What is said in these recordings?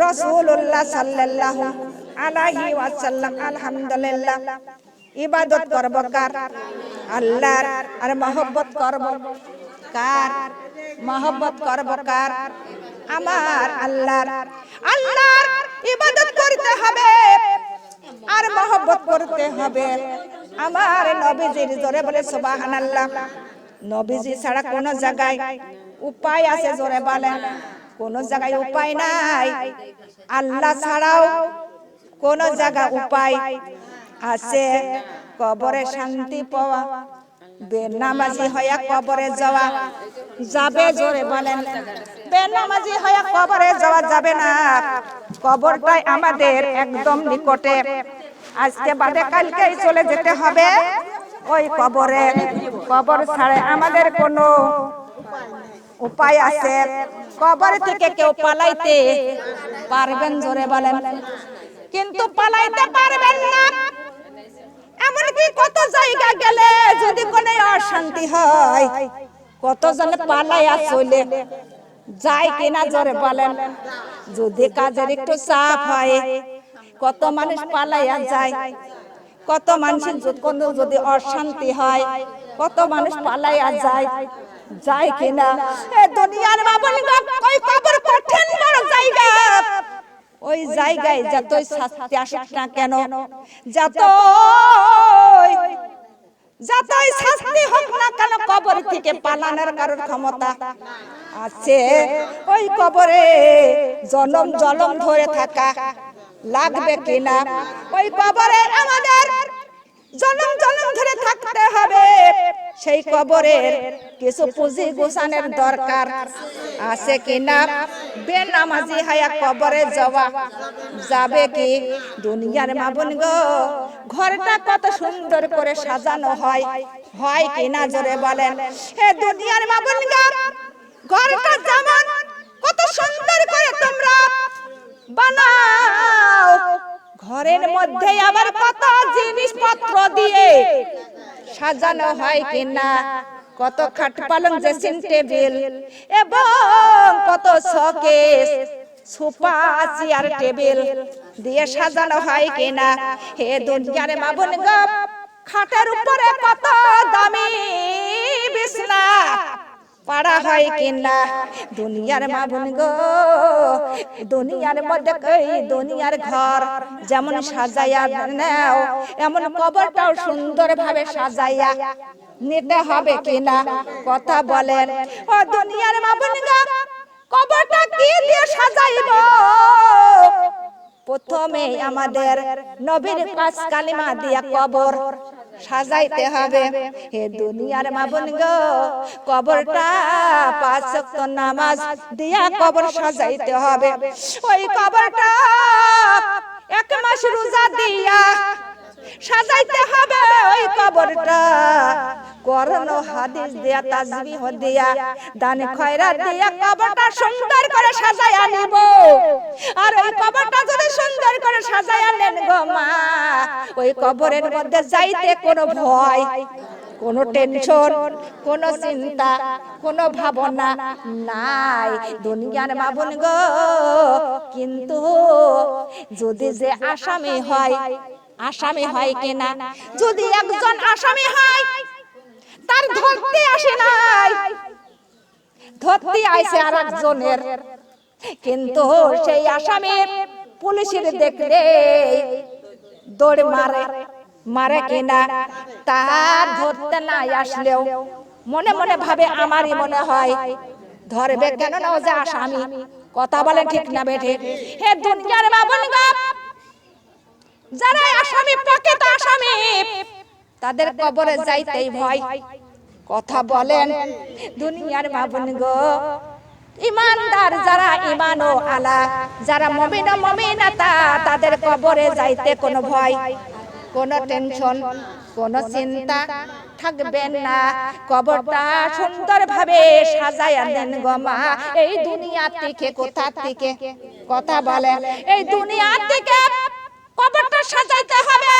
রাসূলুল্লাহ সাল্লাল্লাহু আলাইহি ওয়াসাল্লাম। আলহামদুলিল্লাহ। ইবাদত করব কার? আল্লাহর। আর মহব্বত করব কার? মহব্বত করব কার? আমার আল্লাহর। আল্লাহর ইবাদত করতে হবে আর মহব্বত করতে হবে আমার নবীজির। জোরে বলে সুবহানাল্লাহ। নবীজি ছাড়া কোন জায়গায় উপায় আছে? জোরে বলেন। কোন জায়গায় উপায় নাই। আল্লাহ ছাড়াও কোন জায়গা উপায় আছে? কবরে শান্তি পাওয়া, বেনামাজি হইয়া কবরে যাওয়া যাবে? জোরে বলেন। বেনামাজি হইয়া কবরে যাওয়া যাবে না। কবরটাই আমাদের একদম নিকটে। আজকে বাদে কালকেই চলে যেতে হবে ওই কবরে। কবর ছাড়া আমাদের কোনো উপায় আছে? কবর থেকে কেউ পালাইতে পারবেন? জোরে বলেন। কিন্তু পালাইতে পারবেন না। এমনকি কত জায়গা গেলে যদি কোনো অশান্তি হয়, কতজন পালাইয়া চলে যায় কিনা? জোরে বলেন। যদি কাজের একটু চাপ হয়, কত মানুষ পালাইয়া যায়। কত মানুষের যদি অশান্তি হয়, কত মানুষ পালাইয়া যায়। যায় কিনা? দুনিয়ার বাবুলগণ, ওই কবর কঠিন বড় জায়গা। ওই জায়গায় যতই শাস্তি আসুক না কেন, যতই শাস্তি হোক না কেন, কবর থেকে পালানোর কারোর ক্ষমতা আছে? ওই কবরে জনম জনম ধরে থাকা লাগবে কিনা? ওই কবরে আমাদের জনম জনম ধরে থাকতে হবে। সেই কবরের কিছু পুঁজি গোছানোর দরকার আছে কিনা? বেনামাজি হইয়া কবরে যাওয়া যাবে কি? দুনিয়ার মা বোন গো, ঘরটা কত সুন্দর করে সাজানো হয়, হয় কিনা? জোরে বলেন। হে দুনিয়ার মা বোন গো, ঘরটা যেমন কত সুন্দর করে তোমরা বানাও, ঘরের মধ্যে আবার কত জিনিসপত্র দিয়ে সাজানো হয় কিনা? কত খাট পালং, ড্রেসিং টেবিল এবং কত শোকেস, সোফা, চেয়ার, টেবিল দিয়ে সাজানো হয় কিনা? হে দুনিয়ার মা বোন গো, খাটের উপরে কত দামি বিছনা পাড়া হয় কিনা? দুনিয়ার মা বোন গো, দুনিয়ার মধ্যে দুনিয়ার ঘর যেমন সাজাইয়া নাও, এমন কবরটাও সুন্দর ভাবে সাজাইয়া নিতে হবে কিনা? কথা বলেন। ও দুনিয়ার মা বোন গো, কবরটা কি দিয়ে সাজাইব? প্রথমে আমাদের নবীর পাঁচ কালিমা দিয়া কবর সাজাইতে হবে। হে দুনিয়ার মা বোন গো, কবরটা পাঁচ ওয়াক্ত নামাজ দিয়া কবর সাজাইতে হবে। ওই কবরটা এক মাস রোজা দিয়া সাজাইতে হবে। ওই কবরটা কোরআন ও হাদিস দিয়া, তাসবিহ দিয়া, দান খয়রাত দিয়া কবরটা সুন্দর করে সাজায়া নিব। আর ওই কবরটা যদি সুন্দর করে সাজায়া নেন গো মা, ওই কবরের মধ্যে যাইতে কোনো ভয়, কোনো টেনশন, কোনো চিন্তা, কোনো ভাবনা নাই। দুনিয়ার মা বোন গো, কিন্তু যদি যে আসামি হয়, আসামি হয় কিনা? যদি একজন আসামি হয়, তার ধরতে আসে নাই, ধরতে আইছে আর একজনের, কিন্তু সেই আসামি পুলিশের দেখলে দৌড় মারে, মারে কিনা? তার ধরতে না আসলেও মনে মনে ভাবে আমারই মনে হয় ধরবে, কেন না ও যে আসামি। কথা বলে ঠিক না বেঠে? হে দুনিয়ার মা বোন গো, যারা আসামি, প্রকৃত আসামি, তাদের কবরে যাইতেই ভয়। কথা বলেন। দুনিয়ার মা বোন গো, ইমানদার যারা, ইমানো আলা যারা, মুমিন ও মুমিনাতা, তাদের কবরে যাইতে কোনো ভয়, কোনো টেনশন, কোনো চিন্তা থাকবে না। কবরটা সুন্দর ভাবে সাজায়া দেন গো মা। এই দুনিয়া থেকে, কোথা থেকে? কথা বলেন। এই দুনিয়া থেকে কবরটা সাজাইতে হবে।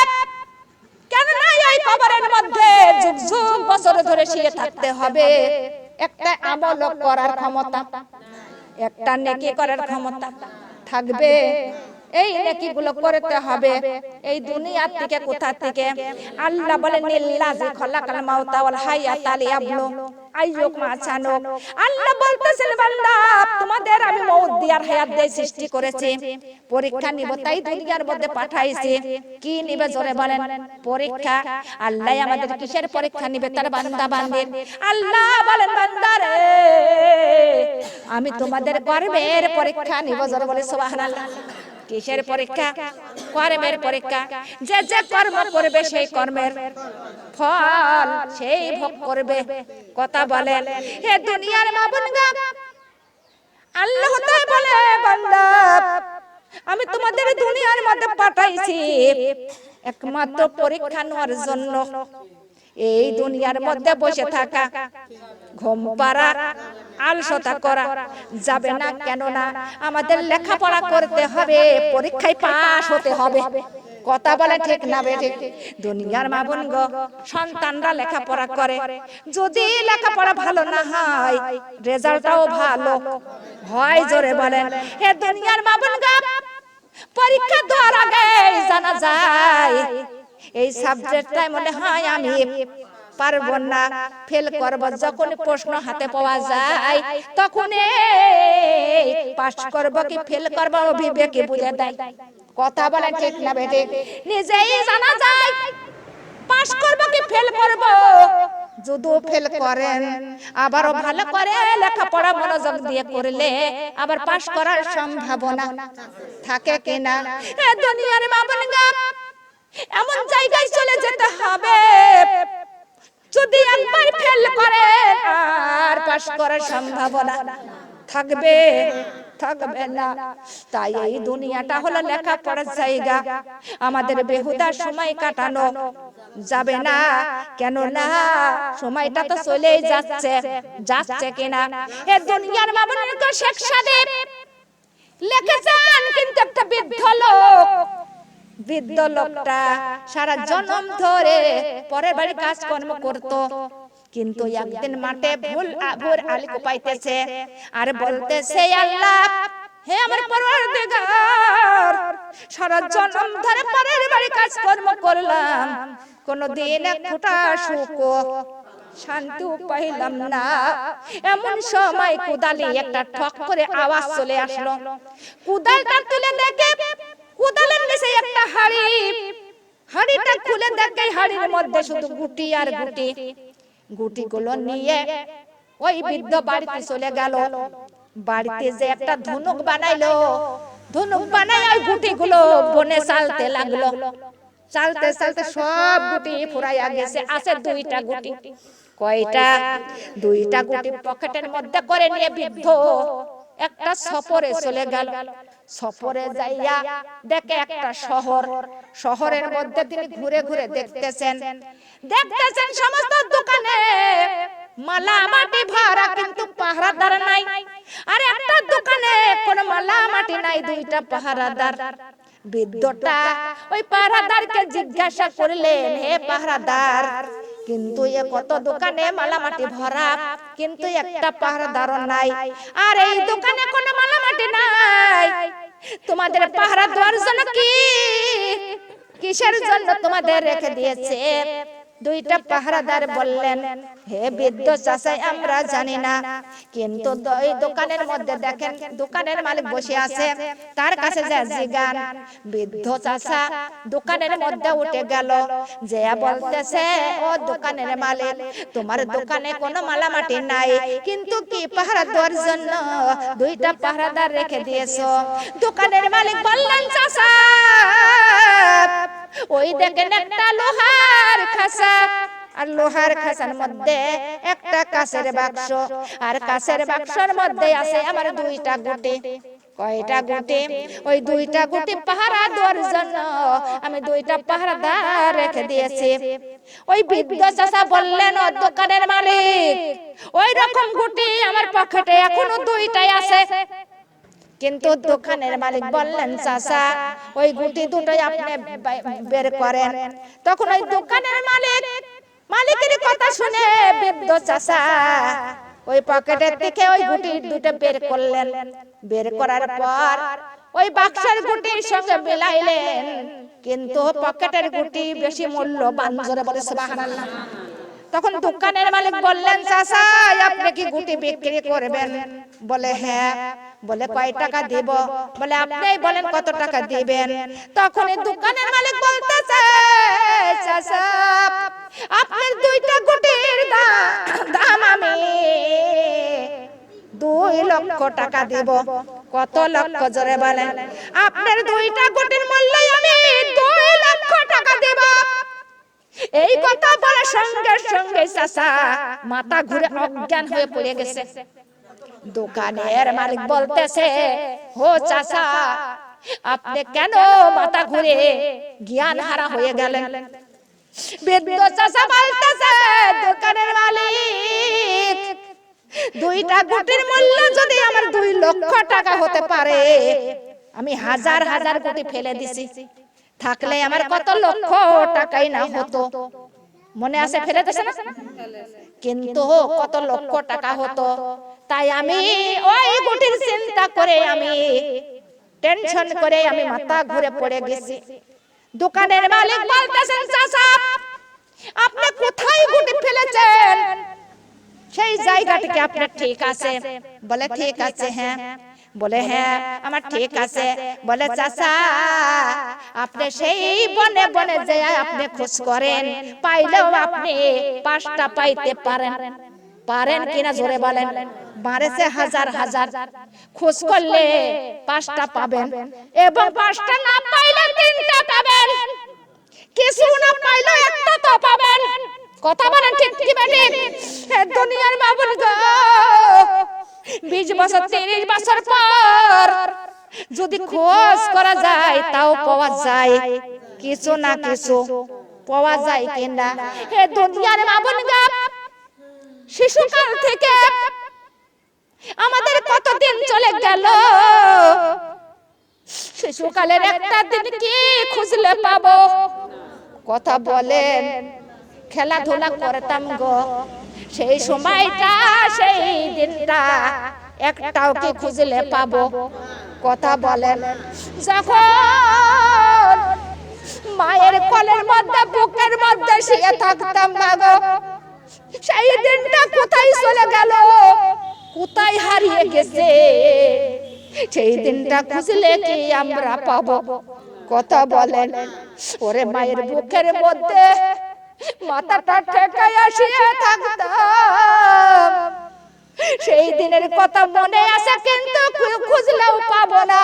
কেন না এই কবরের মধ্যে যুগ যুগ বছর ধরে শুয়ে থাকতে হবে। একটা আমল করার ক্ষমতা, একটা নেকি করার ক্ষমতা থাকবে। এই নেকিগুলো করতে হবে। এই দুনিয়ার থেকে কোথা থেকে? আল্লাহ বলেন লিল্লাযী খালাকাল মাউতা ওয়াল হায়াতা লিয়াবলু আইয়ুকুম আহসানু। আল্লাহ বলতেছেন বান্দা তোমাদের আমি মউত দিয়ে হায়াত দিয়ে সৃষ্টি করেছি, পরীক্ষা নিব তাই দুনিয়ার মধ্যে পাঠাইছি। কি নিবে জোরে বলেন? পরীক্ষা। আল্লাহ আমাদের কিসের পরীক্ষা নিবে? তার বান্দা বান্দির। আল্লাহ বলেন বান্দারে আমি তোমাদের কর্মের পরীক্ষা নিব, জোরে বলে সুবহানাল্লাহ। কিসের পরীক্ষা? কর্মের পরীক্ষা। যে যে কর্ম করবে সেই কর্মের ফল সেই ভোগ করবে। কথা বলেন হে দুনিয়ার মা বোনগা, আল্লাহ তাআলা বলে বান্দা আমি তোমাদের দুনিয়ার মধ্যে পাঠাইছি একমাত্র পরীক্ষা নেওয়ার জন্য। এই দুনিয়ার মধ্যে বসে থাকা, ঘুম পাড়া, আলসতা করা যাবে না। কেন না? আমাদের লেখাপড়া করতে হবে, পরীক্ষায় পাস হতে হবে। কথা বলে ঠিক না বেঠিক? দুনিয়ার মা বোন গো, সন্তানরা লেখাপড়া করে, যদি লেখাপড়া ভালো না হয় রেজাল্টটাও ভালো হয়, জোরে বলেন হে দুনিয়ার মা বোন গো। পরীক্ষা দেওয়ার আগে জানা যায় এই সাবজেক্টটাই মনে হয় আমি পারবো না, ফেল করব। যখন প্রশ্ন হাতে পাওয়া যায় তখন পাস করব কি ফেল করব বিবেকে বুঝে দেয়। কথা বলে ঠিক না বেটে? নিজেই জানা যায় পাস করব কি ফেল করব। যদি ফেল করেন আবারও ভালো করে লেখাপড়া মনোযোগ দিয়ে করলে আবার পাস করার সম্ভাবনা থাকে কিনা? দুনিয়ার মা বোনগা এমন জায়গায় চলে যেতে হবে যদি একবার ফেল করে আর পাস করার সম্ভাবনা থাকবে থাকবে না। তাই এই দুনিয়াটা হলো লেখাপড়ার জায়গা, আমাদের বেহুদা সময় কাটানো যাবে না। কেন না? সময়টা তো চলেই যাচ্ছে, যাচ্ছে কিনা? এ দুনিয়ার মা বোনকে শেখ সাদেব লিখেছেন, কিন্তু একটা বৃদ্ধ লোকটা সারা জন্ম ধরে পরের বাড়ি কাজকর্ম করত, কিন্তু একদিন মাঠে ভোর আলী কোপাইতেছে আর বলতেছে আল্লাহ হে আমার পরওয়ারদিগার, সারা জন্ম ধরে পরের বাড়ি কাজকর্ম করলাম, কোনদিন এক ফোঁটা সুখ শান্তি পাইলাম না। এমন সময় কুদালি একটা ঠক করে আওয়াজ চলে আসলো। কুদালটা তুলে দেখে কুদালের নিচে একটা হাড়ি, হাড়িটা খুলে দেখে হাড়ির মধ্যে শুধু গুটি আর গুটি। গুটিগুলো নিয়ে ওই বৃদ্ধ বাড়িতে চলে গেল। বাড়িতে যে একটা ধনুক বানাইলো, ধনুক বানাই ওই গুটিগুলো বনে চালতে লাগলো। চালতে চালতে সব গুটি ফুরাইয়া গেছে, আছে দুইটা গুটি। কয়টা? দুইটা গুটি পকেটের মধ্যে করে নিয়ে বৃদ্ধ একটা সফরে চলে গেল। সফরে যাইয়া দেখে একটা শহর, শহরের মধ্যে তিনি ঘুরে ঘুরে দেখতেছেন সমস্ত দোকানে মালা মাটি ভরা, কিন্তু পাহারাদার নাই। আর একটা দোকানে কোনো মালা মাটি নাই, দুইটা পাহারাদার। বৃদ্ধটা ওই পাহারাদারকে জিজ্ঞাসা করলেন, হে পাহারাদার, কিন্তু এ কত দোকানে মালা মাটি ভরা, কিন্তু একটা পাহারাদার নাই, আর এই দোকানে কোনো মালা মাটি নাই, তোমাদের পাহারা দেওয়ার জন্য কি কিসের জন্য তোমাদের রেখে দিয়েছে? দুইটা পাহারাদার বললেন, হে বৃদ্ধ চাচা আমরা জানি না, কিন্তু ওই দোকানের মধ্যে দেখেন দোকানের মালিক বসে আছে, তার কাছে যা জিগান। বৃদ্ধ চাচা দোকানের মধ্যে উঠে গেল, যে বলতেছে, ও দোকানের মালিক, তোমার দোকানে কোনো মালা মাটি নাই, কিন্তু কি পাহারা দেওয়ার জন্য দুইটা পাহারাদার রেখে দিয়েছো? দোকানের মালিক বললেন, চাচা ওই দেখেন একটা লোহার খাঁচা, আর লোহার খাঁচার মধ্যে একটা কাঁচের বাক্স, আর কাঁচের বাক্সের মধ্যে আছে আমার দুইটা গুটি। কয়টা গুটি? ওই দুইটা গুটি পাহারা দেওয়ার জন্য আমি দুইটা পাহারাদার রেখে দিয়েছি। ওই বৃদ্ধ চাচা বললেন, ও দোকানের মালিক, ওই রকম গুটি আমার পকেটে এখনো দুইটাই আছে। কিন্তু দোকানের মালিক বললেন, চাচা ওই গুটি দুটোই আপনি বের করেন। তখন ওই দোকানের মালিকের কথা শুনে বৃদ্ধ চাচা ওই পকেটের থেকে ওই গুটি দুটো বের করলেন, বের করার পর ওই বাক্সের গুটির সঙ্গে মিলাইলেন, কিন্তু পকেটের গুটি বেশি মূল্যবান। জোরে বলে সুবহানাল্লাহ। তখন দোকানের মালিক বললেন, চাচা আপনি কি গুটি বিক্রি করবেন? বলে হ্যাঁ। বলে কয় টাকা দিব? বলে আপনিই বলেন কত টাকা দিবেন। তখন দোকানের মালিক বলতেছে, চাচা আপনার দুইটা গুটির দাম আমি 2 লক্ষ টাকা দিব। কত লক্ষ? জোরে বলেন। আপনার দুইটা গুটির মূল্য আমি 2 লক্ষ টাকা দেব। এই কথা বলে সঙ্গে সঙ্গে চাচা মাথা ঘুরে অজ্ঞান হয়ে পড়ে গেছে। দোকানের মালিক বলতেছে, ও চাচা আপনি কেন মাথা ঘুরে জ্ঞান হারা হয়ে গেলেন? বৃদ্ধ চাচা বলতেছে, দোকানের মালিক দুইটা গুটির মূল্য যদি আমার 2 লক্ষ টাকা হতে পারে, আমি হাজার হাজার গুটি ফেলে দিছি, থাকলে আমার কত লক্ষ টাকাই না হতো। মনে আছে ফেলে দিছে না? কিন্তু কত লক্ষ টাকা হতো। তাই আমি ওই গুটির চিন্তা করে আমি টেনশন করে আমি মাথা ঘুরে পড়ে গেছি। দোকানের মালিক বলতেছেন, চাচা আপনি কোথায় গুটি ফেলেছেন? সেই জায়গাটিকে আপনার ঠিক আছে? বলে ঠিক আছে। হ্যাঁ। বলে হ্যাঁ আমার ঠিক আছে। বলে চাচা আপনি সেই বনে বনে যে আপনি খোঁজ করেন, পাইলেও আপনি 5টা পাইতে পারেন কিনা? জোরে বলেন। বারেছে হাজার হাজার খোঁজ করলে 5টা পাবেন, এবং 5টা না পাইলে 3টা পাবেন, কিছু না পাইলে 1টা তো পাবেন। কথা বলেন ঠিক কি বেঠিক? দুনিয়ার বাবুল গো, 20 বছর 30 বছর পর যদি খোঁজ করা যায় তাও পাওয়া যায়, কিছু না কিছু পাওয়া যায় কিনা? হে দুনিয়ার বাবুল গো, শিশুকাল থেকে আমাদের কতদিন চলে গেল, শিশুকালের একটা দিন কি খুঁজলে পাবো? কথা বলেন। খেলাধুলা করতাম গো, সেই সময়টা সেই দিনটা একটাও কি খুঁজলে পাবো? কথা বলেন। যখন মায়ের কোলের মধ্যে বুকের মধ্যে শুয়ে থাকতাম মা গো, সেই দিনটা কোথায় চলে গেল, কোথায় হারিয়ে গেছে? সেই দিনটা খুঁজলে কি আমরা পাবো? কথা বলেন। ওরে মায়ের বুকের মধ্যে মাথাটা ঠেকাইয়া শুয়ে থাকতাম, সেই দিনের কথা মনে আছে, কিন্তু খুঁজলেও পাবো না।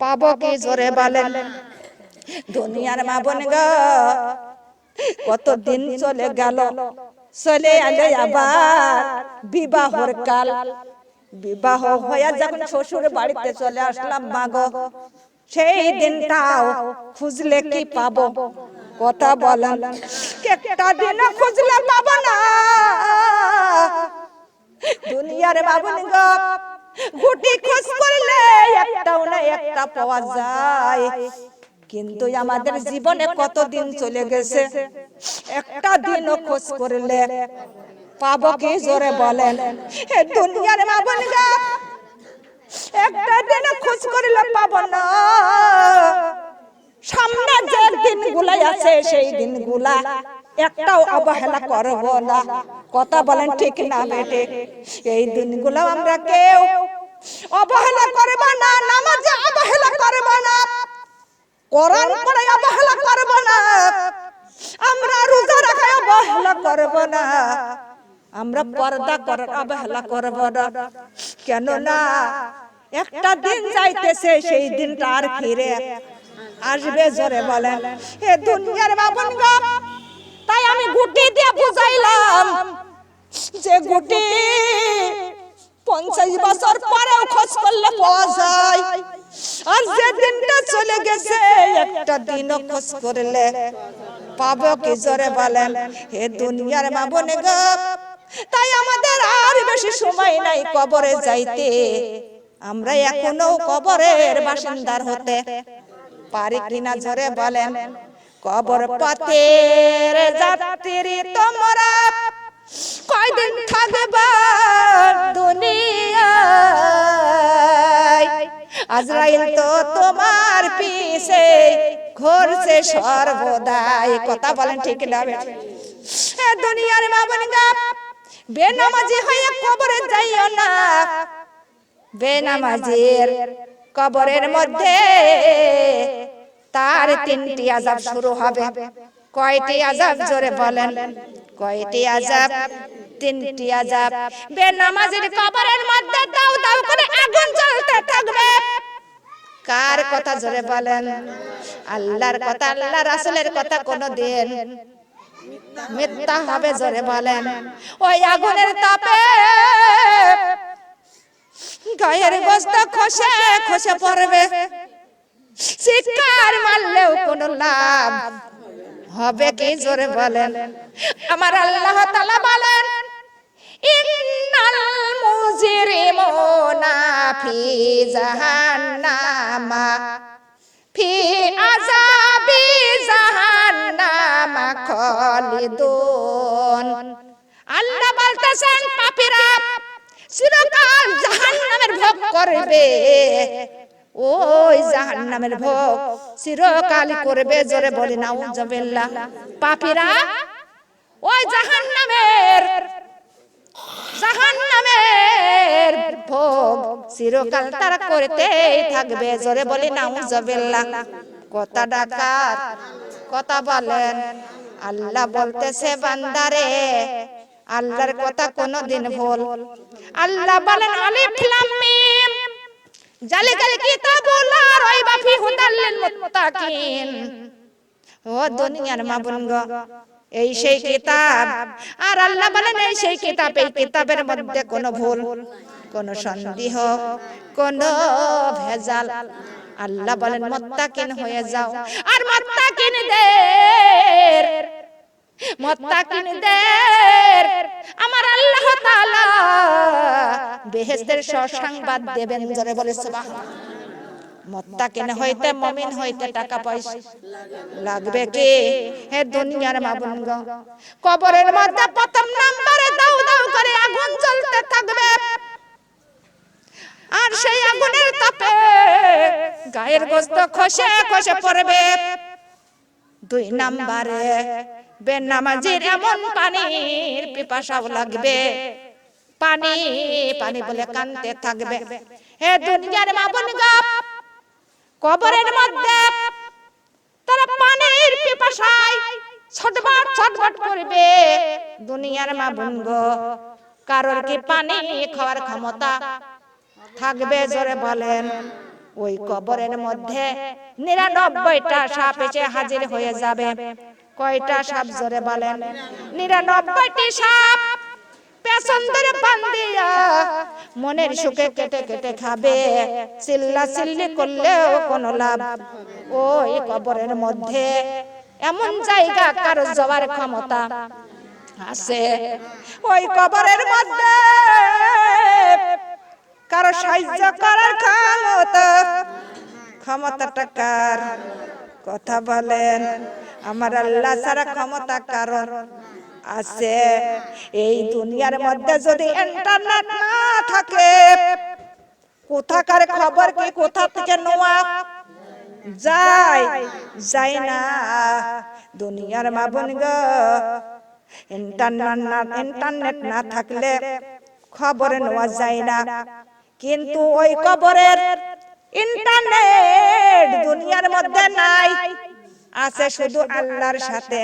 পাবো কি? জোরে বলেন। দুনিয়ার মা বোন গো, কত দিন চলে গেল, চলে এলে আবার বিবাহর কাল। বিবাহ হয়ে যখন শ্বশুর বাড়িতে চলে আসলাম মা গো, সেই দিনটাও খুঁজলে কি পাবো? কথা বলেন। একটা দিন খুঁজলে পাবো না। দুনিয়ার বাবুন গো, গুটি খোঁজ করলে একটাও না একটা পাওয়া যায়, কিন্তু আমাদের জীবনে কত দিন চলে গেছে, একটা দিনও খোঁজ করলে পাবো কি? জোরে বলেন। হে দুনিয়ার বাবুন গো, একটা দিন খোঁজ করলে পাবো না। সামনে যে দিনগুলা আছে সেই দিনগুলা একটাও অবহেলা করব না। কথা বলেন ঠিক না বেঠিক? এই দিনগুলো আমরা কেউ অবহেলা করব না, নামাজে অবহেলা করব না, কোরআন পড়ে অবহেলা করব না, আমরা রোজা রাখা অবহেলা করব না, আমরা পর্দা করার অবহেলা করব না। কেন না একটা দিন যাইতেছে, সেই দিনটা আর ফিরে আসবে। জোরে বলেন। হে দুনিয়ার বাবুন গো, তাই আমি গুটি দিয়ে বুঝাইলাম যে গুটি 50 বছর পরেও খোঁজ করলে পাওয়া যায়, আর যে দিনটা চলে গেছে একটা দিনও খোঁজ করলে পাবো কি? জোরে বলেন। হে দুনিয়ার বাবুন গো, তাই আমাদের আর বেশি সময় নাই কবরে যাইতে, আমরা এখনো কবরের বাসিন্দার হতে পারি কিনা? জোরে বলেন। কবর পথের যাত্রী তোমরা কয়দিন থাকবা আজরাইল তো তোমার পিছে ঘুরছে সর্বদা। এই কথা বলেন ঠিক না? দুনিয়ার মা বোনেরা, বেনামাজি হয়ে কবরে যাইও না। বেনামাজির কবরের মধ্যে তার 3টি আযাব শুরু হবে। কয়টি আযাব জোরে বলেন? কয়টি আযাব? 3টি আযাব। বেনামাজির কবরের মধ্যে দাউ দাউ করে আগুন জ্বলতে থাকবে। কার কথা জোরে বলেন? আল্লাহর কথা, আল্লাহ রাসূলের কথা কোনদিন মিথ্যা হবে? জোরে বলেন। ওই আগুনের তাপে গায়ের গোশত খসে খসে পড়বে। চিৎকার মারলেও কোনো লাভ হবে কি? জোরে বলেন। আমার আল্লাহ তাআলা বলেন, ইন্নাল মুজরিমুনা ফি জাহান্নামা ফি আযাবি জাহান্নামা খালিদুন। আল্লাহ বলতেছেন, পাপীরা চিরকাল জাহান্নামের ভোগ করবে। ওই জাহান্নামের ভোগ চিরকাল করবে। জোরে বলি নাউজুবিল্লাহ। পাপীরা ওই জাহান্নামের ভোগ চিরকাল তারা করতেই থাকবে। জোরে বলি নাউজুবিল্লাহ। কথা ডাকার কথা বলেন। আল্লাহ বলতেছে, বান্দারে আল্লাহর কথা কোনদিন ভুল। আল্লাহ বলেন, আলিফ লাম মিম জালিকাল কিতাবু লা রাইবা ফিহি হুদাল লিল মুত্তাকিন। ও দুনিয়ার মা বোনগো, এই সেই কিতাব। আর আল্লাহ বলেন, এই সেই কিতাব, এই কিতাবের মধ্যে কোনো ভুল, কোনো সন্দেহ, কোনো ভেজাল। আল্লাহ বলেন, মুত্তাকিন হয়ে যাও। আর মুত্তাকিনদের আমার আল্লাহ তাআলা বেহেশতের সুসংবাদ দেবেন। জোরে বলে সুবহানাল্লাহ। মুত্তাকিন হইতে, মুমিন হইতে টাকা পয়সা লাগবে কি? হে দুনিয়ার মা বোনগো, কবরের মধ্যে প্রথম নম্বরে দাউ দাউ করে আগুন জ্বলতে থাকবে। আর সেই আগুনের তাপে গায়ের গোশত খসে খসে পড়বে। 2 নম্বরে বেনামাজির এমন পানির পিপাসাও লাগবে। পানি পানি বলে কাঁদতে থাকবে। হে দুনিয়ার মা বোনগো, কবরের মধ্যে তারা পানির পিপাসায় ছটফট ছটফট করবে। দুনিয়ার মা বোনগো, কারোর কি পানি খাওয়ার ক্ষমতা থাকবে? জোরে বলেন। ওই কবরের মধ্যে 99টা সাপ এসে হাজির হয়ে যাবে। কয়টা সাপ? জোরে বলেন। 99টি সাপ পেছন ধরে বান্ধিয়া মনের সুখে কেটে কেটে খাবে। চিল্লা চিল্লি করলেও কোনো লাভ। ওই কবরের মধ্যে এমন জায়গা কারো যাওয়ার ক্ষমতা আছে? ওই কবরের মধ্যে কারো সাহায্য করার ক্ষমতাটা কার? কথা বলেন। আমার আল্লাহ ছাড়া ক্ষমতা কারণ আছে? এই দুনিয়ার মধ্যে যদি ইন্টারনেট না থাকে, কোথাকার খবর কি কোথা থেকে নেওয়া যায় না। দুনিয়ার মা বোনগো, ইন্টারনেট না থাকলে খবর নেওয়া যায় না। কিন্তু ওই কবরের ইন্টারনেট দুনিয়ার মধ্যে নাই, আছে শুধু আল্লাহর সাথে।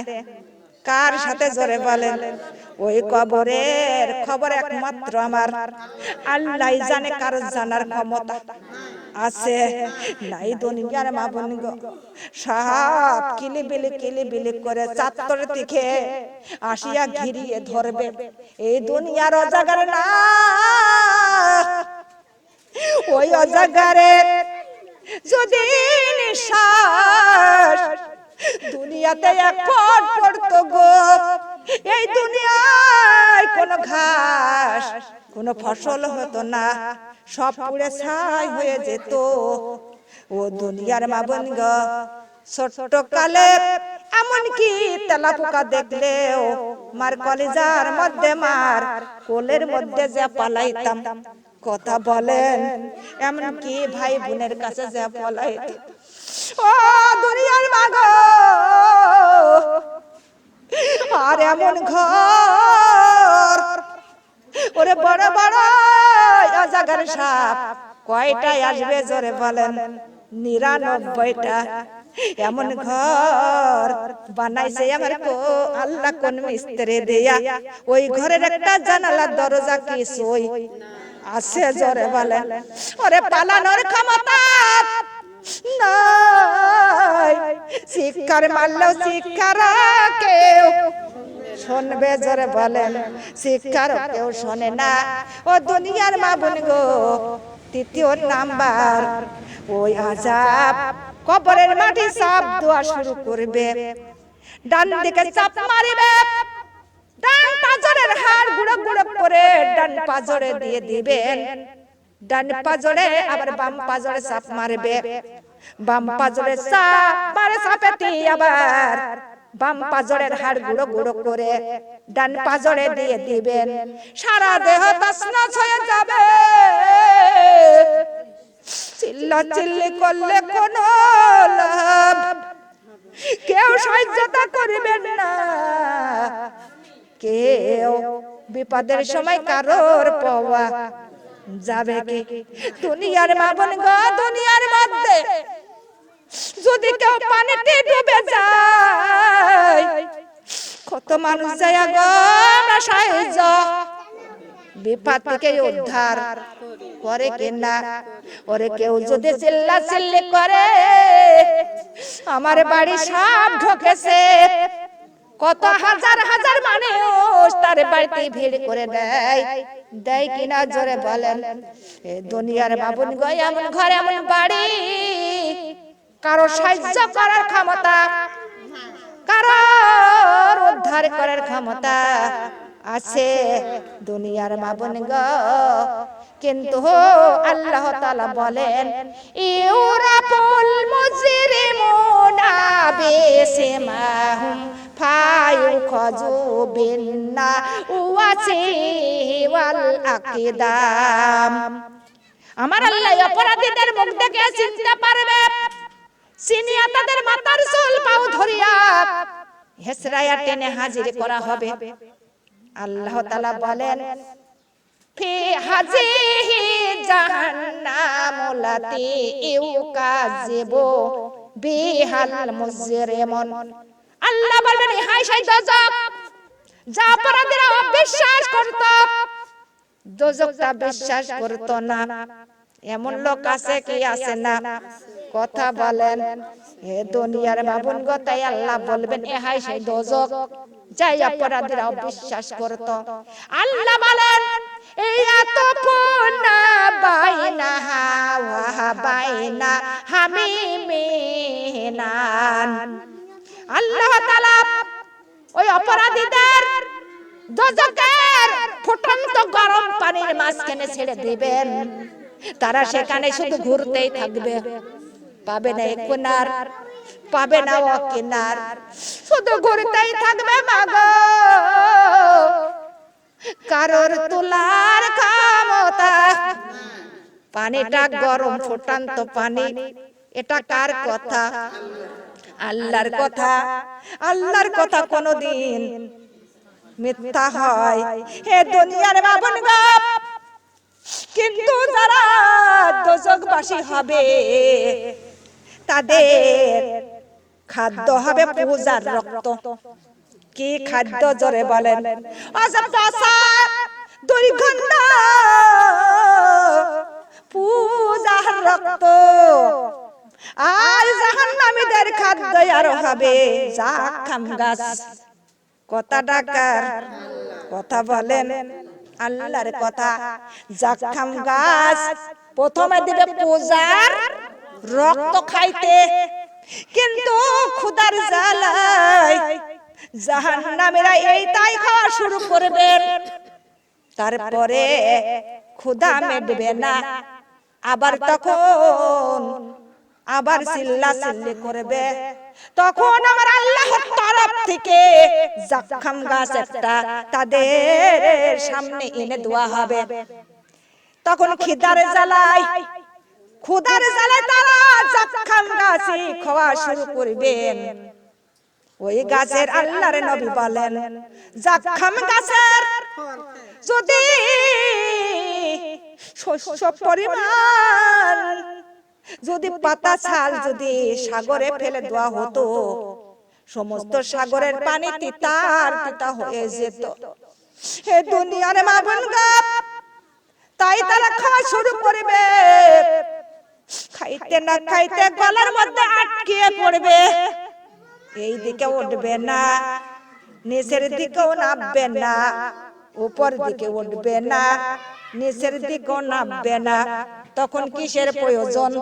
কার সাথে? জোরে বলেন। ওই কবরের খবর একমাত্র আমার আল্লাহই জানে। কার জানার ক্ষমতা আছে? নাই। দুনিয়ার মা বোনগো, সাপ কিলিবিলি করে চাত্তর দিকে আসিয়া ঘিরিয়ে ধরবে। এই দুনিয়ার অজাগার না, ওই অজাগারে যদি নিঃশ্বাস দুনিয়াতে এক ফোঁটা পড়তো গো, এই দুনিয়ায় কোনো ঘাস কোনো ফসল হতো না, সব পুড়ে ছাই হয়ে যেত। ও দুনিয়ার মা বোনগো, ছোট কালে এমন কি তেলাপোকা দেখলেও মার কলিজার মধ্যে, মার কোলের মধ্যে যে পালাইতাম। কথা বলেন, এমন কি ভাই বোনের কাছে যা বলাই, ও দুনিয়ার মাগো, আর এমন ঘর, ওরে বড় বড় অজগর সাপ কয়টাই আসবে জোরে বলেন? 99টা। এমন ঘর বানাইছে আমার আল্লাহ কোন মিস্ত্রি দিয়া, ওই ঘরের একটা জানালা দরজা কিছুই আছে জোরে বলেন? ওরে পালানোর ক্ষমতা নাই, শিক্ষার মারলেও শিক্ষার কেউ শুনবে জোরে বলেন? শিক্ষার কেউ শোনে না। ও দুনিয়ার মা বোন গো, 3য় নাম্বার, ওই আযাব কবরের মাটি চাপ দেওয়া শুরু করবে, ডান দিকে চাপ মারিবে, ডান পাজরের হাড় গুঁড়ো গুঁড়ো করে ডান পাজরে দিয়ে দিবেন, ডান পাজরে আবার বাম পাজরে চাপ মারবে, বাম পাজরে চাপ মারে, চাপেতে আবার বাম পাজরের হাড় গুঁড়ো গুঁড়ো করে ডান পাজরে দিয়ে দিবেন, সারা দেহ তছনছ হয়ে যাবে। চিল্লা চিল্লি করলে কোনো লাভ, কেউ সহ্যতা করবেন না, কেউ বিপদের সময় কারোর পাওয়া যাবে কি? দুনিয়ার মা বোন গো, দুনিয়ার মধ্যে যদি কেউ পানিতে ডুবে যায়, কত মানুষ যায় গো, আমরা সাহায্য বিপদ থেকে উদ্ধার করে কিনা? ওরে কেউ যদি চিল্লা চিল্লি করে আমার বাড়ি সাপ ঢোকেছে, কত হাজার হাজার মানুষ তার বাড়িতে ভিড় করে দেয়, দেয় কিনা জোরে বলেন? এ দুনিয়ার বাবুন গো, এমন ঘর এমন বাড়ি কারো সাহায্য করার ক্ষমতা, কারোর উদ্ধার করার ক্ষমতা আছে দুনিয়ার মা বোন গো। কিন্তু আল্লাহ তাআলা বলেন, ইউরাফুল মুজরিমুনা বিসিমাহুম ফায়ুখাযু বিন্নাওয়াসি ওয়াল আকিদাম। আমার আল্লাহ অপরাধীদের মুখ দেখে চিনতে পারবে, চিনিয়া তাদের মাথার চুল পাও ধরিয়া হেসরায়া টেনে হাজির করা হবে। আল্লাহ তাআলা বলেন, ফি হাজিহি জাহান্নামুল্লাতী ইউকাযিবু বিহাল মুজরিমুন। আল্লাহ বলেন, হায় সেই দোজখ যা অপরাধীরা অবিশ্বাস করত, দোজখটা বিশ্বাস করত না, এমন লোক আছে কি আছে না? কথা বলেন? হে দুনিয়ার মা বোন গো, তাই আল্লাহ বলবেন, এ হায় সেই দোজখ যাই অপরাধীরা বিশ্বাস করত। আল্লাহ বলেন, এই এত পুনা বাইনা ওয়া বাইনা হামিমিনান। আল্লাহ তাআলা ওই অপরাধীদের দোজখের ফুটন্ত গরম পানির মাঝখানে ছেড়ে দিবেন, তারা সেখানে শুধু ঘুরতেই থাকবে, পাবে না এক কিনার, পাবে না ও কিনার, শুধু ঘুরতেই থাকবে মাগো, কারোর তোলার ক্ষমতা। পানিটা গরম ফুটন্ত পানি, এটা কার কথা? আল্লাহর কথা। আল্লাহর কথা কোনদিন মিথ্যা হয়? হে দুনিয়ার মা বোন গো, কিন্তু যারা দোজখবাসী হবে তাদের খাদ্য হবে পূজার রক্ত। কি খাদ্য জোরে বলেন? দুর্গন্ধ পূজার রক্ত। আর জাহান্নামীদের খাদ্য আর হবে জাখাম গাছ। কথা ডাকার কথা বলেন? আল্লাহর কথা। জাখাম গাছ প্রথমে দিবে পূজার রক্ত খাইতে, কিন্তু ক্ষুধার জ্বালায় জাহান্নামীরা এইটাই খাওয়া শুরু করবে, তারপরে ক্ষুধা মিটবে না, আবার তখন আবার চিল্লাচিল্লি করবে, তখন আমার আল্লাহর তরফ থেকে জাখাম গাছ একটা তাদের সামনে এনে দেওয়া হবে। তখন খিদার জ্বালায় তারা জাক্কাম গাছে খাওয়া শুরু করবেন। ওই গাছের আল্লাহর নবী বলেন, জাক্কাম গাছের যদি শস্য পরিমাণ যদি পাতা ছাল যদি সাগরে ফেলে দেওয়া হতো, সমস্ত সাগরের পানি তিতা হয়ে যেত। হে দুনিয়ার মা বোনগা, তাই তারা খাওয়া শুরু করবে। খাইতে না খাইতে গলার মধ্যে আটকে পড়বে। এই দিকে উঠবে না, নিচের দিকেও নামবে না, উপর দিকে উঠবে না, নিচের দিকেও নামবে না। তখন কিসের প্রয়োজন?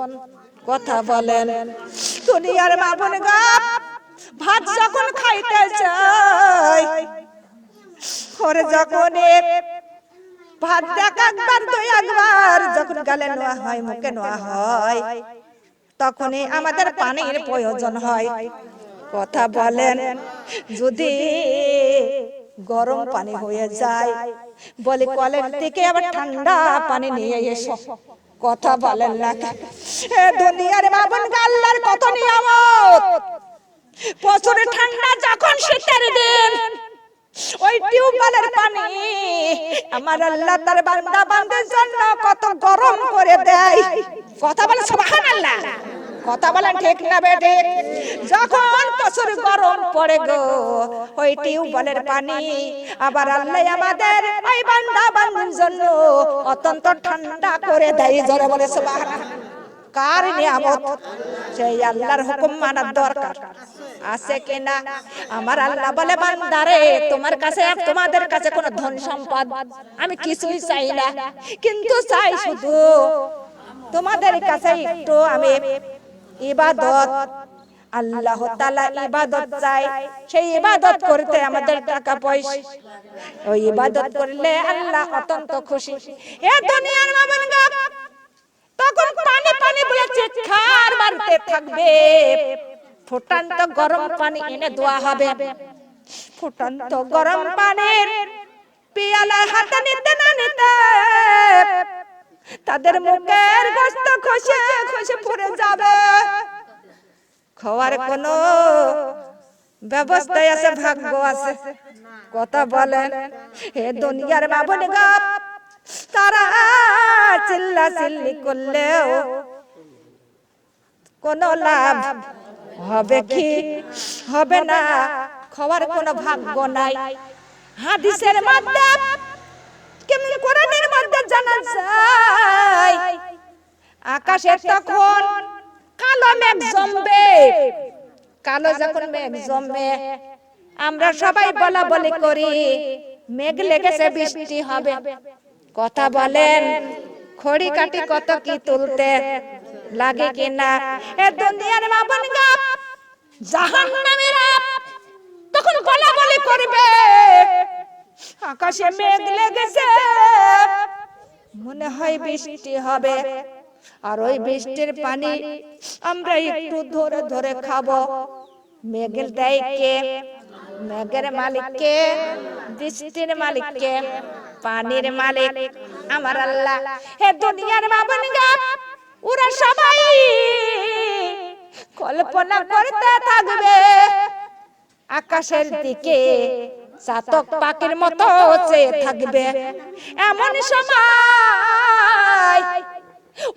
কথা বলেন। দুনিয়ার মা বোনগা, ভাত যখন খাইতে চাই, ওরে যখন ভাত দেখ একবার দুই একবার যখন গালে নেওয়া হয়, মুখে নেওয়া হয়, তখনই আমাদের পানির প্রয়োজন হয়। কথা বলেন। যদি গরম পানি হয়ে যায়, বলে কলের থেকে আবার ঠান্ডা পানি নিয়ে এসো। কথা বলেন না। দুনিয়ার মা বোন, আল্লাহর কত নিয়ামত। প্রচুর ঠান্ডা যখন শীতের দিন, ওই টিউবওয়েলের পানি আমার আল্লাহ তার বান্দা বান্দার জন্য কত গরম করে দেয়। কথা বলে সুবহানাল্লাহ। কথা বলেন ঠিক না বেঠে? যখন প্রচুর গরম পড়ে গো, ওই টিউবওয়েলের পানি আবার আল্লাহ আমাদের ওই বান্দা বান্দার জন্য অত্যন্ত ঠান্ডা করে দেয়। জোরে বলে সুবহানাল্লাহ। কার নিয়ামত? সেই আল্লাহর হুকুম মানার দরকার আছে কিনা? আমার আল্লাহ বলে, বান্দারে তোমার কাছে আর তোমাদের কাছে কোনো ধন সম্পদ আমি কিছুই চাই না, কিন্তু চাই শুধু তোমাদের কাছে একটু আমি ইবাদত। আল্লাহ তাআলা ইবাদত চাই। সেই ইবাদত করতে আমাদের টাকা পয়সা, ওই ইবাদত করলে আল্লাহ অত্যন্ত খুশি। এ দুনিয়ার মামুনগা, তখন পানি পানি বলে চিৎকার মারতে থাকবে। ফুটান্ত গরম পানি এনে দেওয়া হবে। ফুটান্ত গরম পানির পিয়ালা হাতে নিতে না নিতে তাদের মুখের গোশত খসে খসে পড়ে যাবে। খাওয়ার কোনো ব্যবস্থা আছে? ভাগ্য আছে? কথা বলেন। হে দুনিয়ার মা বোনেরা, তারা চিল্লা চিল্লি করলেও কোনো লাভ হবে কি? হবে না। খাওয়ার কোনো ভাগ্য নাই। হাদিসের মধ্যে, কেমন কোরআনের মধ্যে জানা যায়, আকাশে তখন কালো মেঘ জমবে। কালো যখন মেঘ জমবে, আমরা সবাই বলা বলি করি মেঘ লেগেছে, বৃষ্টি হবে। কথা বলেন। খড়ি কাটি কত কি তুলতে লাগে কিনা? এ দুনিয়ার মা বোনগা, জাহান্নামীরা তখন বলা বলি করবে, আকাশে মেঘ লেগেছে, মনে হয় বৃষ্টি হবে। আর ওই বৃষ্টির পানি আমরা একটু ধরে ধরে খাবো। মেঘের দেয় কে? মেঘের মালিক কে? বৃষ্টির মালিক কে? পানির মালিক আমার আল্লাহ। হে দুনিয়ার মা বোনেরা, ওরা সবাই কল্পনা করতে থাকবে আকাশের দিকে, চাতক পাখির মতো চেয়ে থাকবে। এমন সময়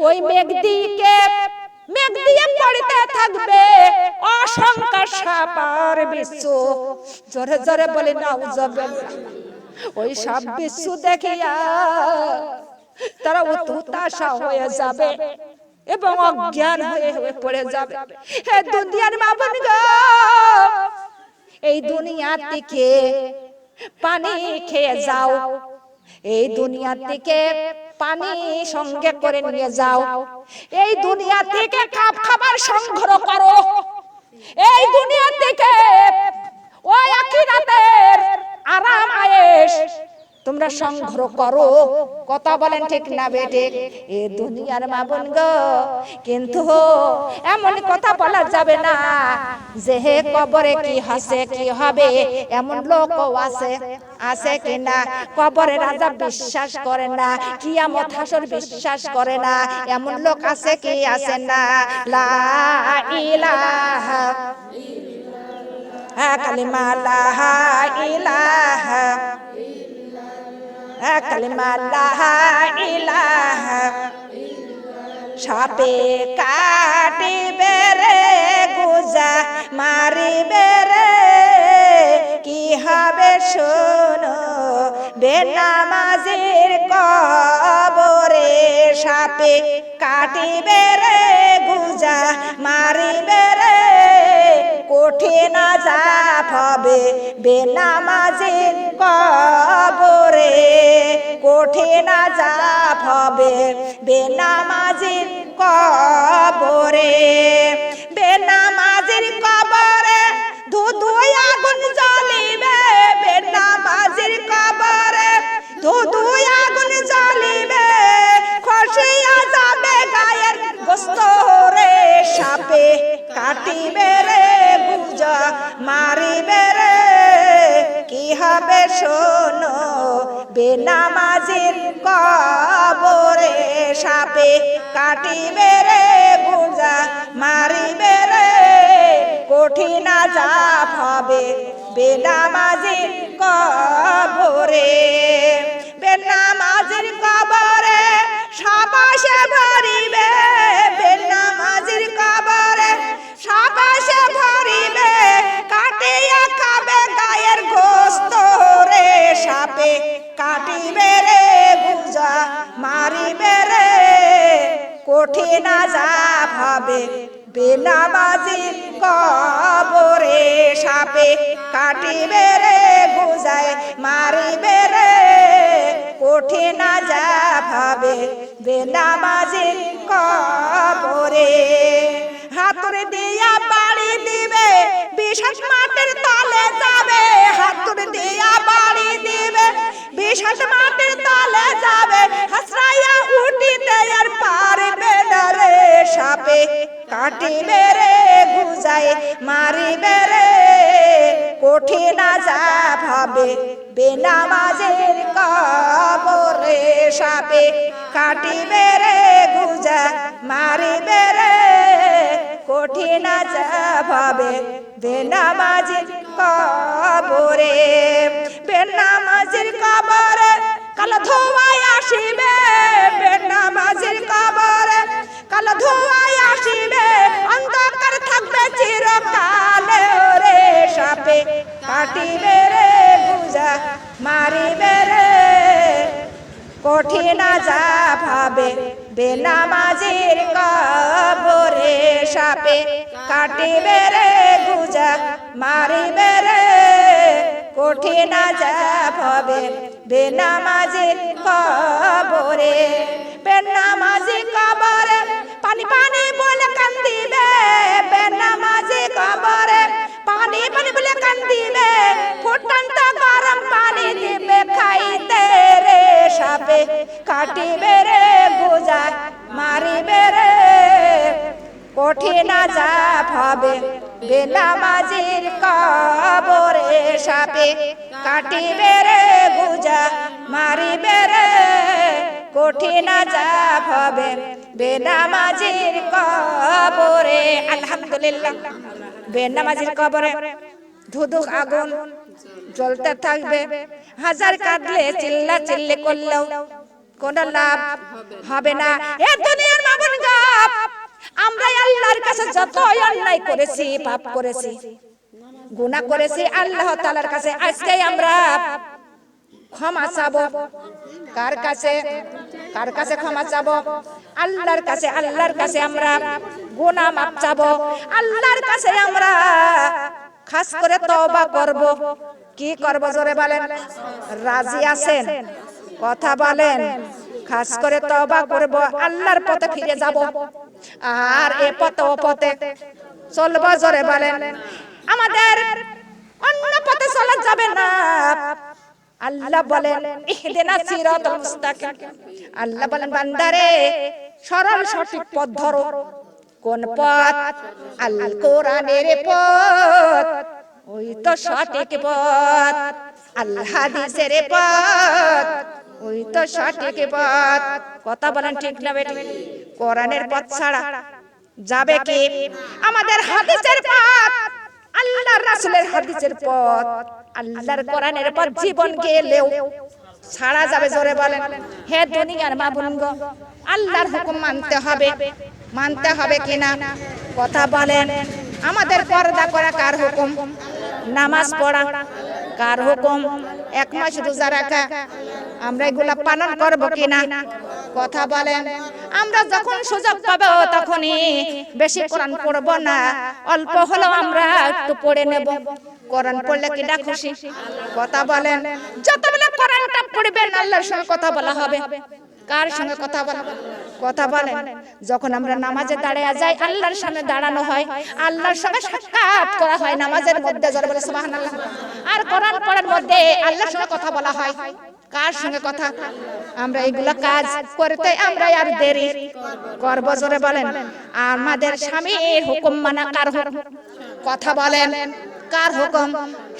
ওই মেঘ দিয়ে পড়তে থাকবে অসংখ্য সাপ আর বিচ্ছু। জোরে জোরে বলে নাউজুবিল্লাহ। ওই সাপ বিচ্ছু দেখিয়া তারা হতাশা হয়ে যাবে এবং অজ্ঞান হয়ে পড়ে যাবে। হে দুনিয়ার মা বোনেরা, এই দুনিয়া থেকে পানি খেয়ে যাও, এই দুনিয়া থেকে পানি সঙ্গে করে নিয়ে যাও, এই দুনিয়া থেকে খাবার সংগ্রহ করো, এই দুনিয়া থেকে ওই আখিরাতের আরাম আয়েশ তোমরা সংগ্রহ করো। কথা বলেন ঠিক না বেঠিক? এ দুনিয়ার মা বোন গো, কিন্তু এমন কথা বলা যাবে না যে হে কবরে কি হাসে কি হবে, এমন লোকও আছে। আছে কিনা? কবরের আযাব বিশ্বাস করে না, কিয়ামত হাসর বিশ্বাস করে না, এমন লোক আছে কি আছে না? লা ইলাহা কালিমা লা ইলাহা কালিমা লা ইলাহা সাপে কাটিবে রে গুজা মারিবে রে, কি হবে শোনো বেনামাজির কবরে। সাপে কাটিবে রে গুজা মারিবে রে, কঠিন আযাব হবে বেনামাজির কবরে। কঠিন আযাব হবে বেনামাজির কবরে। বেনামাজির কবরে ধুধুই আগুন জ্বলিবে, বেনামাজির কবরে ধুধুই আগুন জ্বলিবে, খসিয়া যাবে গায়ের গোস্ত রে। সাপে কাটিবে রে গুজা মারিবে রে, কি হবে শোনো বেনামাজির কবরে। সাপে কাটিবে রে গুজা মারিবে রে, কঠিন আযাব হবে বেনামাজির কবরে। বেনামাজির কবরে সাবাসে ভরিবে, বেনামাজির কবরে সাবাসে ভরিবে, কাটিয়া খাবে গায়ের গোস্ত রে। সাপে কাটিবে রে গুজা মারিবে রে, কঠিন আযাব হবে বেনামাজির কবরে। সাপে কাটিবে রে গুজায় মারিবে রে, কঠিন আযাব হবে বেনামাজির কবরে। হাতুড়ি দিয়া বাড়ি দিবে, বিষাদ মাটির তলে যাবে। হাতুড়ি দিয়া বাড়ি দিবে, বিষাদ মাটির তলে যাবে, হাসরাইয়া উঠিতে আর পারবে না রে। সাপে কাটিবে রে গুজায় মারিবে রে, কঠিন আযাব হবে বেনামাজির কবরে। সাপে কাটিবে রে গুজা মারিবে রে, কঠিন আযাব হবে বেনামাজির কবরে। বেনামাজির কবরে কালো ধোঁয়ায় আসিবে, বেনামাজির কবরে কালো ধোঁয়ায় আসিবে, অন্ধকার থাকবে চিরকালে রে। সাপে কাটিবে রে গুজা মারিবে রে, কঠিন আযাব হবে বেনামাজির কবরে। সাপে কাটিবে রে গুজা মারিবে রে, কঠিন আযাব হবে বেনামাজির কবরে। বেনামাজি কবরে পানি পানি বলে কান্দিবে, বেনামাজি কবরে পানি পানি বলে কান্দিবে, ফুটন্ত গরম পানি দিবে খাইতে রে। সাপে কাটিবে রে গুজা মারিবে রে, কঠিন আযাব হবে বেনামাজির কবরে। সাপে কাটিবে রে গুজা মারিবে রে, কঠিন আযাব হবে বেনামাজির কবরে। আলহামদুলিল্লাহ, বেনামাজির কবরে ধুধু আগুন জ্বলতে থাকবে। হাজার কাঁদলে চিল্লা চিল্লি করলেও কোন লাভ হবে না। এ দুনিয়ার মা বোন গো, আমরা আল্লাহর কাছে যত অন্যায় করেছি, পাপ করেছি, গুনাহ করেছি, আল্লাহ তাআলার কাছে আজকে আমরা ক্ষমা চাবো। কার কাছে? কার কাছে ক্ষমা চাবো? আল্লাহর কাছে। আল্লাহর কাছে আমরা গুনাহ মাফ চাবো, আল্লাহর কাছে আমরা খাস করে তওবা করব। কি করব জোরে বলেন? রাজি আছেন? কথা বলেন। খাস করে তওবা করব, আল্লাহর পথে ফিরে যাব, আর এ পথে ও পথে চলবো। জোরে বলেন। আমাদের অন্য পথে চলা যাবে না, আল্লাহ বলেন ইহদিনাস সিরাতাল মুস্তাকিম, আল্লাহ বলেন বান্দারে সরল সঠিক পথ ধরো। কোন পথ? আল কোরআনের পথ, ওই তো সঠিক পথ। আল হাদিসের পথ, ওই তো সঠিক পথ। কথা বলেন ঠিক না বেঠিক? কোরআনের পথ ছাড়া যাবে কি? আমাদের হাদিসের পথ, আল্লাহর রাসূলের হাদিসের পথ, আল্লাহর কোরআনের পথ জীবন গেলেও ছাড়া যাবে। জোরে বলেন। হে দুনিয়ার মা বোনগো, আল্লাহর হুকুম মানতে হবে, মানতে হবে কিনা? কথা বলেন। আমাদের পর্দা করা কার হুকুম? নামাজ পড়া কার হুকুম? এক মাস রোজা রাখা, আমরা এগুলা পালন করব কিনা? কথা বলেন। আমরা যখন সুযোগ পাবো তখনই বেশি কোরআন পড়ব না, অল্প হলেও আমরা একটু পড়ে নেব। কোরআন পড়লে কি না খুশি? কথা বলেন। যতবেলা কোরআনটা পড়বেন আল্লাহর সঙ্গে কথা বলা হবে। কার সঙ্গে কথা বলা? কথা বলেন। যখন আমরা নামাজে দাঁড়িয়ে যাই, আল্লাহর সামনে দাঁড়ানো হয়, আল্লাহর সঙ্গে সাক্ষাৎ করা হয় নামাজের মধ্যে। জোরে বলে সুবহানাল্লাহ। আর কোরআন পড়ার মধ্যে আল্লাহর সঙ্গে কথা বলা হয়। কার সঙ্গে কথা? আমরা এগুলা কাজ করতে আমরা আর দেরি করব? জোরে বলেন। আমাদের স্বামীর হুকুম মানা কার হুকুম? কথা বলেন। কার হুকুম?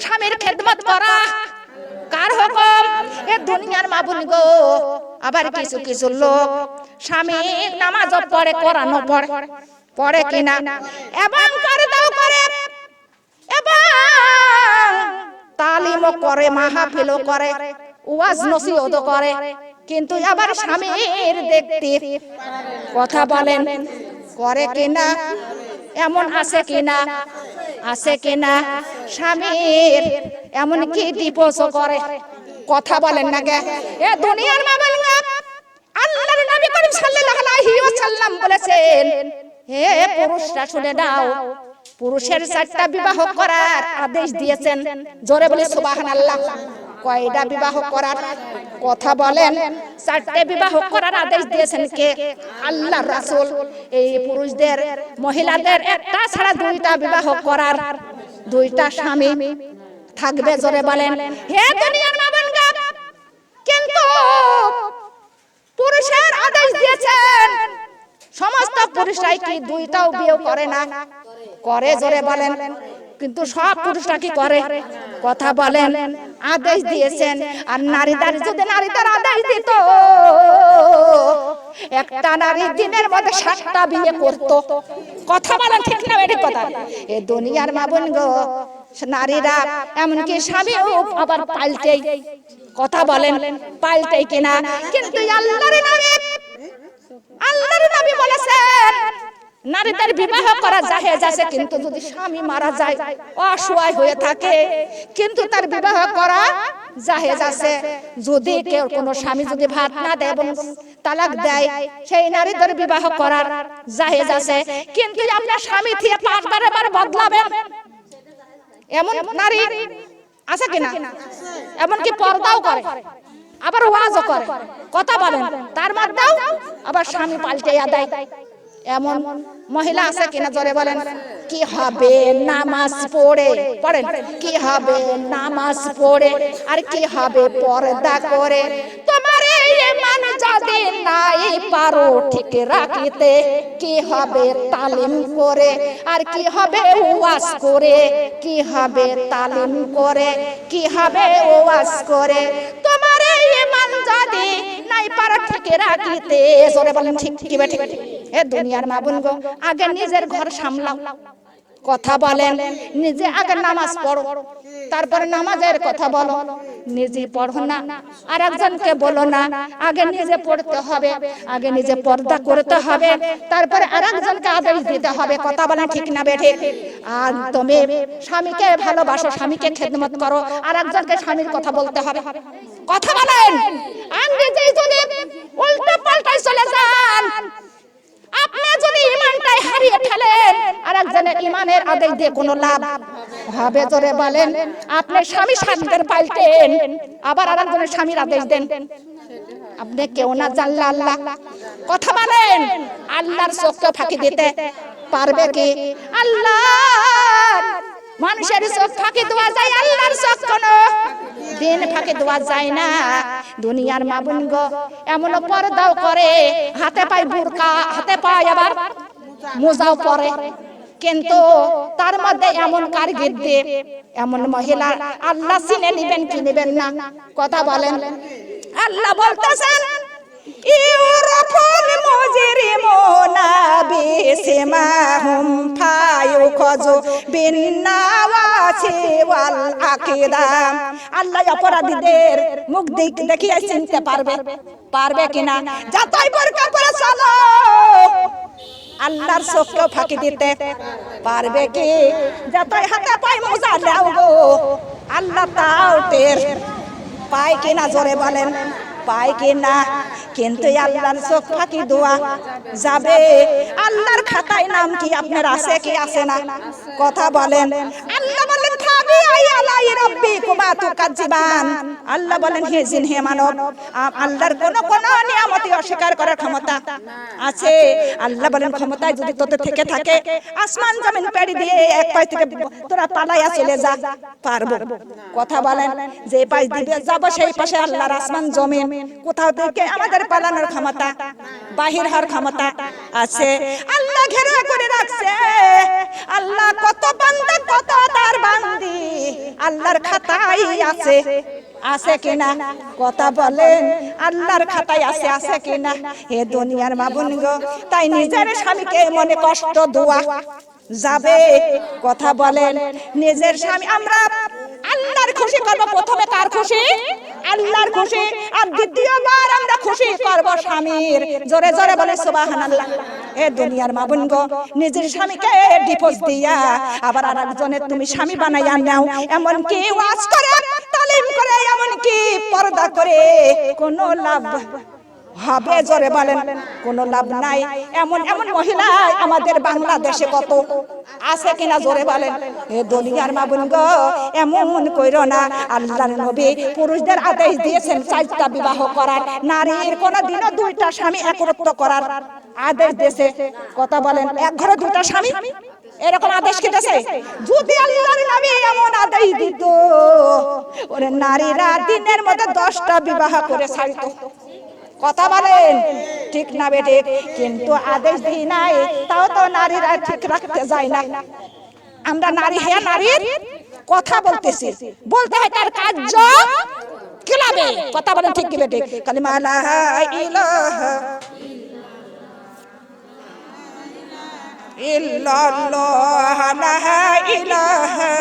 স্বামীর খেদমত করা কার হুকুম? এ দুনিয়ার মা বোন গো, আবার কিছু কিছু লোক স্বামী নামাজও পড়ে, কোরআনও পড়ে, পড়ে কিনা? এবং পর্দাও করে, এবং তালিমও করে, মাহফিলও করে, ওয়াজ নসিহতও করে, কিন্তু আবার স্বামীর দেখতে। কথা বলেন। করে কিনা? এমন আছে কিনা? আছে কিনা? স্বামীর এমন কি ডিভোর্সও করে। কথা বলেন না গে? এ দুনিয়ার মা বোনেরা, আল্লাহর নবী করিম সাল্লাল্লাহু আলাইহি ওয়াসাল্লাম বলেছেন, হে পুরুষরা শুনে নাও, পুরুষের 4টা বিবাহ করার আদেশ দিয়েছেন। জোরে বলে সুবহানাল্লাহ। কয়টা বিবাহ করার? কথা বলেন। 4টে বিবাহ করার আদেশ দিয়েছেন কে? আল্লাহর রাসূল। এই পুরুষদের, মহিলাদের একটা ছাড়া 2টা বিবাহ করার, 2টা স্বামী থাকবে। জোরে বলেন। হে দুনিয়ার মা বোনগা, কিন্তু পুরুষের আদেশ দিয়েছেন, সমস্ত পুরুষরাই কি 2টাও বিয়ে করে না? করে। জোরে বলেন। কিন্তু সব পুরুষরা কি করে? কথা বলেন। আদেশ দিয়েছেন। আর নারীদের যদি নারীদের আদেশ দিত, একটা নারী দিনের মধ্যে 7টা বিয়ে করত। কথা বলেন ঠিক না বেঠিক কথা? এ দুনিয়ার মা বোন গো, নারীরা এমনকি স্বামীও আবার পাল্টেই। কথা বলেন। পাল্টেই কিনা? কিন্তু আল্লাহর নবী বলেছেন নারীদের বিবাহ করা জায়েজ আছে, কিন্তু যদি স্বামী মারা যায়, অসহায় হয়ে থাকে, কিন্তু তার বিবাহ করা জায়েজ আছে। যদি কেউ কোনো স্বামী যদি ভাত না দেয় এবং তালাক দেয়, সেই নারীদের বিবাহ করার জায়েজ আছে। কিন্তু আপনার স্বামী থেকে 5বার বদলাবেন, এমন নারী আছে কিনা? এমনকি পর্দাও করে, আবার ওয়াজও করে। কথা বলেন। তার মধ্যেও আবার স্বামী পাল্টে দেয়, এমন মহিলা আছে কিনা? জোরে বলেন। কি হবে নামাজ পড়ে? পড়েন। কি হবে নামাজ পড়ে? আর কি হবে পর্দা করে? তোমার এই ঈমান যদি নাই পারো ঠিক রাখিতে, কি হবে তালিম করে? আর কি হবে ওয়াজ করে? কি হবে তালিম করে? কি হবে ওয়াজ করে? তোমার এই ঈমান যদি নাই পারো ঠিক রাখিতে, জোরে বলেন ঠিক কি বেঠিক? এ দুনিয়ার মা বোন গো, আগে নিজের ঘর সামলাও। কথা বলেন। নিজে আগে নামাজ পড়ো, তারপরে নামাজের কথা বলো। নিজে পড়ো না, আর একজনকে বলো না। আগে নিজে পড়তে হবে, আগে নিজে পর্দা করতে হবে, তারপরে আর একজনকে আদেশ দিতে হবে। কথা বলেন ঠিক না বেঠিক? আর তুমি স্বামীকে ভালোবাসো, স্বামীকে খেদমত করো, আর একজনকে স্বামীর কথা বলতে হবে। কথা বলেন। আর নিজেই যদি উল্টো পাল্টায় চলে যান, আপনি যদি ঈমানটাই হারিয়ে ফেলেন, আর একজনের ঈমানের আদেশ দিয়ে কোনো লাভ হবে? জোরে বলেন। আপনি স্বামী স্বামীদের পাল্টেন, আবার আর একজনের স্বামীর আদেশ দেন, আপনি কেউ না জানলে আল্লাহ। কথা বলেন। আল্লাহর চোখকে ফাঁকি দিতে পারবে কি? আল্লাহ মানুষের চোখ ফাঁকি দেওয়া যায়, আল্লাহর চোখ কোনো দিন ফাঁকে দোয়া যায় না। দুনিয়ার মা বোন গো এমন পর্দাও করে, হাতে পায় বোরকা, হাতে পায় আবার মোজাও পরে, কিন্তু তার মধ্যে এমন কারগিরদি, এমন মহিলা আল্লাহ চিনে নিবেন কি নিবেন না? কথা বলেন। আল্লাহ বলতেছেন ইউরাফুল মুজরিমুনা বিসিমাহুম ফায়ুখাযু বিন্নাওয়াসি ওয়াল আকিদাম। আল্লাহ অপরাধীদের মুখ দেখিয়ে চিনতে পারবে কিনা? যতই বোরকা পরে চলো আল্লাহর চোখকেও ফাঁকি দিতে পারবে কি? যতই হাতে পায় মোজা দাও গো আল্লাহ তাও টের পায় কিনা? জোরে বলেন, পায় কিনা? কিন্তু আল্লাহর চোখ ফাঁকি দেওয়া যাবে? আল্লাহর খাতায় নাম কি আপনার আছে কি আছে না? কথা বলেন। আল্লাহ বলেন খাবি আলাই রাব্বিকুমা তুকাজ্জিবান। আল্লাহ বলেন হে জিন হে মানব, আল্লাহর কোন নিয়ামতই অস্বীকার করার ক্ষমতা আছে? আল্লাহ বলেন ক্ষমতায় যদি তোদের থেকে থাকে আসমান জমিন পেড়ি দিয়ে এক পাশ থেকে তোরা পালাইয়া চলে যা, পারবো? কথা বলেন। যে পাশ দিবে যাব সেই পাশে আল্লাহর আসমান জমিন, কোথাও থেকে আমাদের পালানোর ক্ষমতা, বাহির হওয়ার ক্ষমতা আছে? আল্লাহ ঘেরা করে রাখছে। আল্লাহ কত বান্দা কত তার বান্দি আল্লাহর খাতায় আছে কিনা? কথা বলেন। আল্লাহর খাতায় আছে কিনা? হে দুনিয়ার মা বোন গো, তাই নিজের স্বামীকে মনে কষ্ট দেওয়া যাবে? কথা বলেন। নিজের স্বামী আমরা আল্লাহর খুশি করব। প্রথমে কার খুশি? আল্লাহর খুশি। আর দ্বিতীয়বার আমরা খুশি করব স্বামীর। জোরে জোরে বলে সুবহানাল্লাহ। এ দুনিয়ার মা বোন গো, নিজের স্বামীকে ডিভোর্স দিয়া আবার আরেকজনের তুমি স্বামী বানাইয়া নাও, এমন কি ওয়াজ করে তালিম করে, এমন কি পর্দা করে কোনো লাভ হবে? জোরে বলেন, কোনো লাভ নাই। এমন মহিলা আমাদের বাংলাদেশে কত আছে কিনা? জোরে বলেন। এ দুনিয়ার মা বোন গো, এমন কইরো না। আল্লাহর নবী পুরুষদের আদেশ দিয়েছেন 4টা বিবাহ করার, নারীর কোনদিনও 2টা স্বামী একত্র করার আদেশ দিয়েছে। কথা বলেন। এক ঘরে 2টা স্বামী এরকম আদেশ কি দিয়েছে? যদি আল্লাহর নবী এমন আদেশ দিত, ওরে নারীরা দিনের মধ্যে 10টা বিবাহ করে ছাড়তো। কথা বলেন, ঠিক না বেটে? কিন্তু আদেশ দিই নাই, তাও তো নারীরা ঠিক রাখতে যায় না। আমরা নারী হ্যাঁ নারীর কথা বলতেছি, বলতে হয় তার কার্য কিলাবে। কথা বলেন, ঠিক কি বেটে? কালিমা লা ইলাহা ইল্লাল্লাহ লা ইলাহা